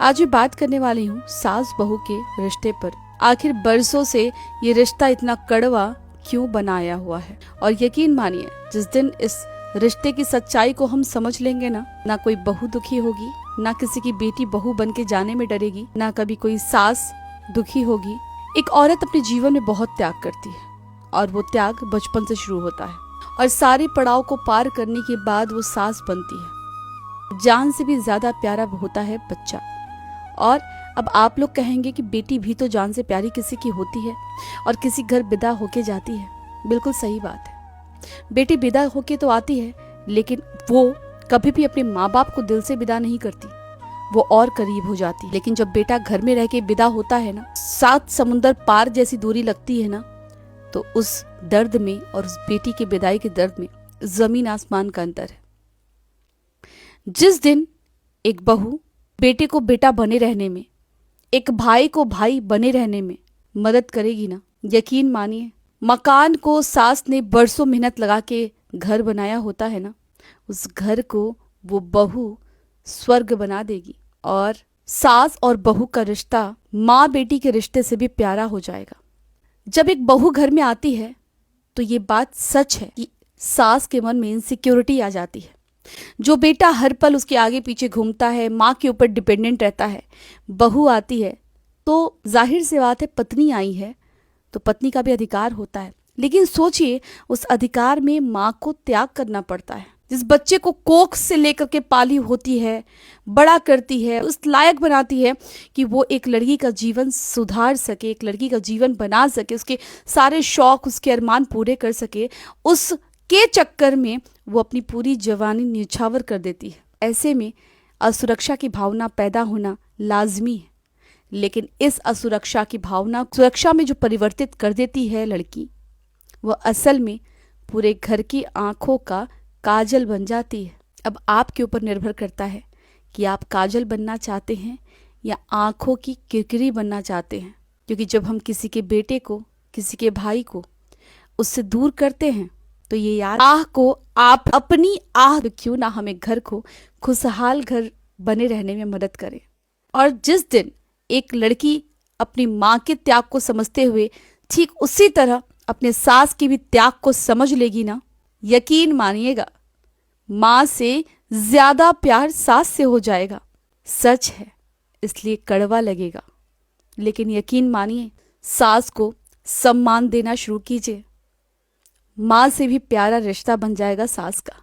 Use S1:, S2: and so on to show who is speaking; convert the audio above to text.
S1: आज मैं बात करने वाली हूँ सास बहू के रिश्ते पर। आखिर बरसों से ये रिश्ता इतना कड़वा क्यों बनाया हुआ है। और यकीन मानिए, जिस दिन इस रिश्ते की सच्चाई को हम समझ लेंगे ना कोई बहू दुखी होगी, ना किसी की बेटी बहू बन के जाने में डरेगी, ना कभी कोई सास दुखी होगी। एक औरत अपने जीवन में बहुत त्याग करती है और वो त्याग बचपन से शुरू होता है और सारे पड़ाव को पार करने के बाद वो सास बनती है। जान से भी ज्यादा प्यारा होता है बच्चा। और अब आप लोग कहेंगे कि बेटी भी तो जान से प्यारी किसी की होती है और किसी घर विदा होके जाती है। बिल्कुल सही बात है, बेटी विदा होके तो आती है, लेकिन वो कभी भी अपने माँ बाप को दिल से विदा नहीं करती, वो और करीब हो जाती। लेकिन जब बेटा घर में रह के विदा होता है ना, 7 समुंदर पार जैसी दूरी लगती है ना, तो उस दर्द में और उस बेटी की विदाई के दर्द में जमीन आसमान का अंतर है। जिस दिन एक बहू बेटे को बेटा बने रहने में, एक भाई को भाई बने रहने में मदद करेगी ना, यकीन मानिए, मकान को सास ने बरसों मेहनत लगा के घर बनाया होता है ना, उस घर को वो बहू स्वर्ग बना देगी। और सास और बहू का रिश्ता माँ बेटी के रिश्ते से भी प्यारा हो जाएगा। जब एक बहू घर में आती है तो ये बात सच है कि सास के मन में इनसिक्योरिटी आ जाती है। जो बेटा हर पल उसके आगे पीछे घूमता है, माँ के ऊपर डिपेंडेंट रहता है, बहू आती है तो जाहिर सी बात है, पत्नी आई है तो पत्नी का भी अधिकार होता है। लेकिन सोचिए, उस अधिकार में माँ को त्याग करना पड़ता है। जिस बच्चे को कोख से लेकर के पाली होती है, बड़ा करती है, उस लायक बनाती है कि वो एक लड़की का जीवन सुधार सके, एक लड़की का जीवन बना सके, उसके सारे शौक, उसके अरमान पूरे कर सके, उसके चक्कर में वो अपनी पूरी जवानी न्यौछावर कर देती है। ऐसे में असुरक्षा की भावना पैदा होना लाजमी है। लेकिन इस असुरक्षा की भावना सुरक्षा में जो परिवर्तित कर देती है लड़की, वह असल में पूरे घर की आंखों का काजल बन जाती है। अब आपके ऊपर निर्भर करता है कि आप काजल बनना चाहते हैं या आंखों की किरकिरी बनना चाहते हैं। क्योंकि जब हम किसी के बेटे को, किसी के भाई को उससे दूर करते हैं तो ये याद आह को आप अपनी आह क्यों ना हमें घर को खुशहाल घर बने रहने में मदद करें। और जिस दिन एक लड़की अपनी माँ के त्याग को समझते हुए ठीक उसी तरह अपने सास के भी त्याग को समझ लेगी ना, यकीन मानिएगा, माँ से ज्यादा प्यार सास से हो जाएगा। सच है, इसलिए कड़वा लगेगा, लेकिन यकीन मानिए, सास को सम्मान देना शुरू कीजिए। माँ से भी प्यारा रिश्ता बन जाएगा सास का।